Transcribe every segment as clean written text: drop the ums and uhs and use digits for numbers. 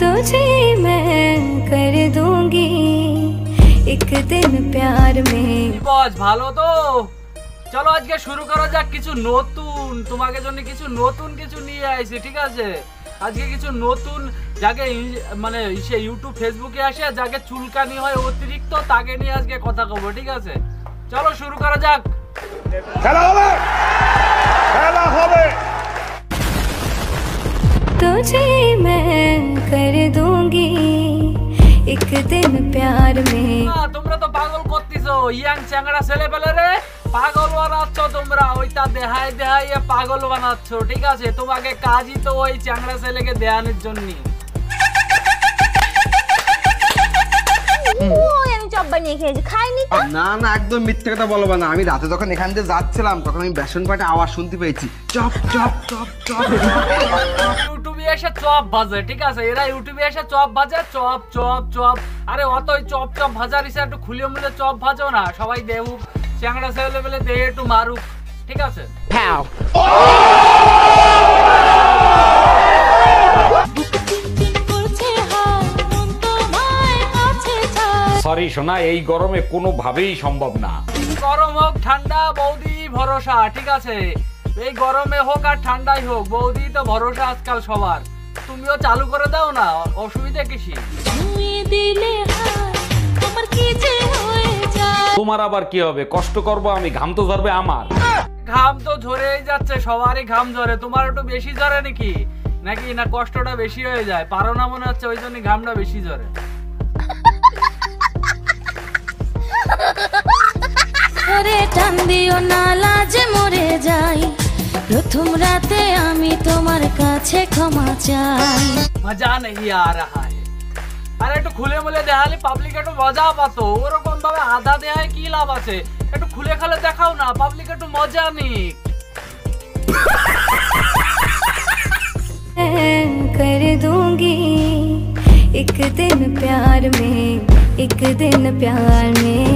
तुझे मैं कर दूंगी एक दिन प्यार में। বস ভালো তো? চলো আজকে শুরু করা যাক কিছু নতুন, তোমাকে জন্য কিছু নতুন কিছু নিয়ে আইছি, ঠিক আছে? আজকে কিছু নতুন যাকে মানে সে ইউটিউব ফেসবুকে আসে যাকে চুলকানি হয় অতিরিক্ত তাকে নিয়ে আজকে কথা কব, ঠিক আছে? চলো শুরু করা যাক। খেলা হবে, খেলা হবে। तुझे मैं कर दूंगी एक दिन प्यार में। তোমরা তো পাগল করতেছো, ইয়াং চ্যাংড়া ছেলে পেলে রে পাগল বানাচ্ছ তোমরা, ওইটা দেহায় দেহায় পাগল বানাচ্ছ, ঠিক আছে? তোমাকে কাজই তো ওই চ্যাংড়া ছেলেকে দেয়ানোর জন্য। না না একদম মিথ্যে কথা বলবো না। আমি রাতে যখন এখান দিয়ে যাচ্ছিলাম তখন আমি বেসন পাটে আওয়াজ শুনতে পেয়েছি, চপ চপ চপ চপ। ইউটিউবে এসে চপ ভাজে, ঠিক আছে? এরা ইউটিউবে এসে চপ ভাজে, চপ চপ চপ। আরে অতই চপ চপ ভাজার ইসে একটু খুলে মুলে চপ ভাজো না, সবাই দেখুক, চ্যাংড়া ছেলে পেলে দেহে একটু মারুক, ঠিক আছে? সরি সোনা, এই গরমে কোনোভাবেই সম্ভব না। গরম হোক ঠান্ডা বৌদি ভরসা, ঠিক আছে? এই গরমে হোক আর ঠান্ডাই হোক বৌদি তো ভরসা আজকাল সবার। তুমিও চালু করে দাও না, অসুবিধা কিসি? তোমার আবার কি হবে? কষ্ট করবো আমি, ঘাম তো ধরবে আমার। ঘাম তো ঝরেই যাচ্ছে, সবারই ঘাম ঝরে, তোমার একটু বেশি ঝরে নাকি? নাকি না কষ্টটা বেশি হয়ে যায়? পারো না মনে হচ্ছে, ওই জন্য ঘামটা বেশি ঝরে। টান দিও না লাজে মরে যাই, প্রথম রাতে আমি তোমার কাছে ক্ষমা চাই। মজা নেই আ রাহা হ্যায়। আরে একটু খুলে মুলে দেখালে পাবলিক একটু মজা পাতো, ওরকম ভাবে আধা দেহায় কি লাভ আছে? একটু খুলে খালে দেখাও না, পাবলিক একটু মজা নিক। कर दूंगी एक दिन प्यार में एक दिन प्यार में।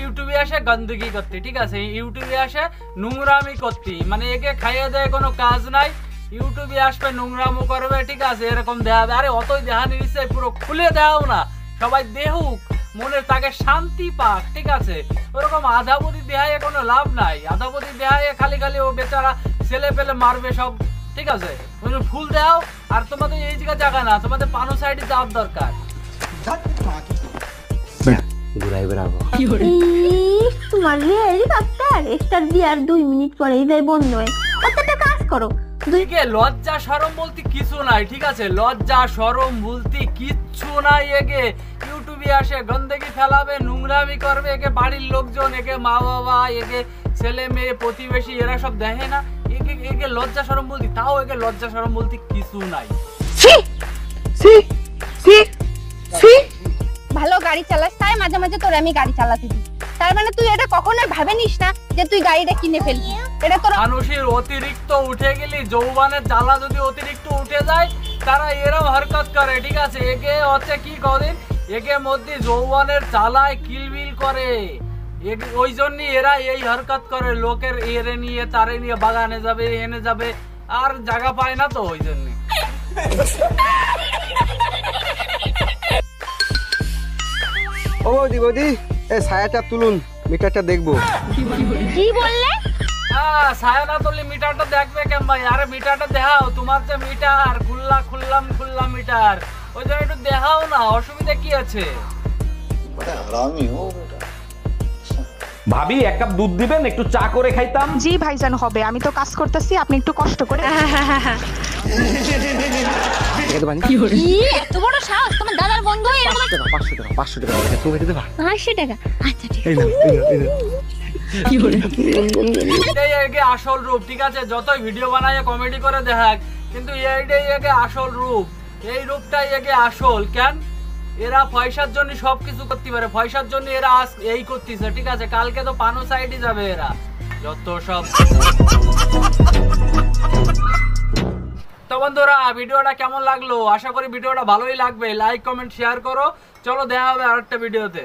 ইউটিউবে আসে গন্দগি করতে, ঠিক আছে? ইউটিউবে আসে নোংরামি করতে, মানে একে খাইয়ে দেয় কোনো কাজ নাই, ইউটিউবে আসবে নোংরামো করবে, ঠিক আছে? এরকম দেখাবে। আরে অতই দেহা নিচ্ছে, পুরো খুলে দেও না, সবাই দেখুক, মনের তাকে শান্তি পাক, ঠিক আছে? ওরকম আধাবধি দেহায় কোনো লাভ নাই, আধাবধি দেহায় খালি খালি ও বেচারা ছেলে পেলে মারবে সব, ঠিক আছে? ফুল দাও। আর তোমাদের এই জায়গা না, তোমাদের পানো সাইডে যাওয়ার দরকার। ঘুরাই বেড়াবো তোমার এক্সট্রা দিয়ে আর 2 মিনিট পরেই যাই বন্ধ হয়। অতটা কাজ করো। দুইকে লজ্জা শরম বলতে কিছু নাই, ঠিক আছে? লজ্জা শরম বলতে কিচ্ছু নাই। একে ইউটিউবে আসে গন্ডগি ফেলাবে, নোংরামি করবে, একে বাড়ির লোকজন, একে মা বাবা, একে ছেলে মেয়ে প্রতিবেশী এরা সব দেখে না, একে লজ্জা শরম বলতে, তাও একে লজ্জা শরম বলতে কিছু নাই। ভালো গাড়ি চালাস তাই মাঝে মাঝে তোর আমি গাড়ি চালাতে দিই, তার মানে তুই এটা কখনোই ভাবেনিস না যে তুই গাড়িটা কিনে ফেলবি। এটা তোর মানুষের অতিরিক্ত উঠে গেলে, যৌবনের জ্বালা যদি অতিরিক্ত উঠে যায় তারা এরম হরকত করে, ঠিক আছে? একে হচ্ছে কি কদিন একে মধ্যে যৌবনের জ্বালায় কিলবিল করে, ওই জন্য এরা এই হরকত করে, লোকের এরে নিয়ে তারে নিয়ে বাগানে যাবে, এনে যাবে, আর জায়গা পায় না তো, ওই জন্য। ও বৌদি বৌদি, এই ছায়াটা তুলুন, মিটারটা দেখবো। কি বললে? হ্যাঁ, ছায়া না তুললে মিটারটা দেখবে কেন ভাই? আরে মিটারটা দেখাও, তোমার যে মিটার খুললাম মিটার, ওই জন্য একটু দেখাও না, অসুবিধা কি আছে? ভাবি এক কাপ দুধ দিবেন, একটু চা করে খাইতাম। জি ভাইজান হবে, আমি তো কাজ করতেছি, আপনি একটু কষ্ট করে। এত বড় সাহস তোমার দাদার বন্ধু? 500 টাকা তুমি দিতে পারো? 500 টাকা? আচ্ছা ঠিক আছে। এটাই একে আসল রূপ, ঠিক আছে? যতই ভিডিও বানায় কমেডি করে দেখাক, কিন্তু এইটাই একে আসল রূপ, এই রূপটাই একে আসল। কেন? এরা পয়সার জন্য সবকিছু করতে পারে, পয়সার জন্য এরা এই করতেছে, ঠিক আছে? কালকে তো পানো সাইডে যাবে এরা, যত সব। তো বন্ধুরা, ভিডিওটা কেমন লাগলো? আশা করি ভিডিওটা ভালোই লাগবে। লাইক কমেন্ট শেয়ার করো। চলো দেখা হবে আরেকটা ভিডিওতে।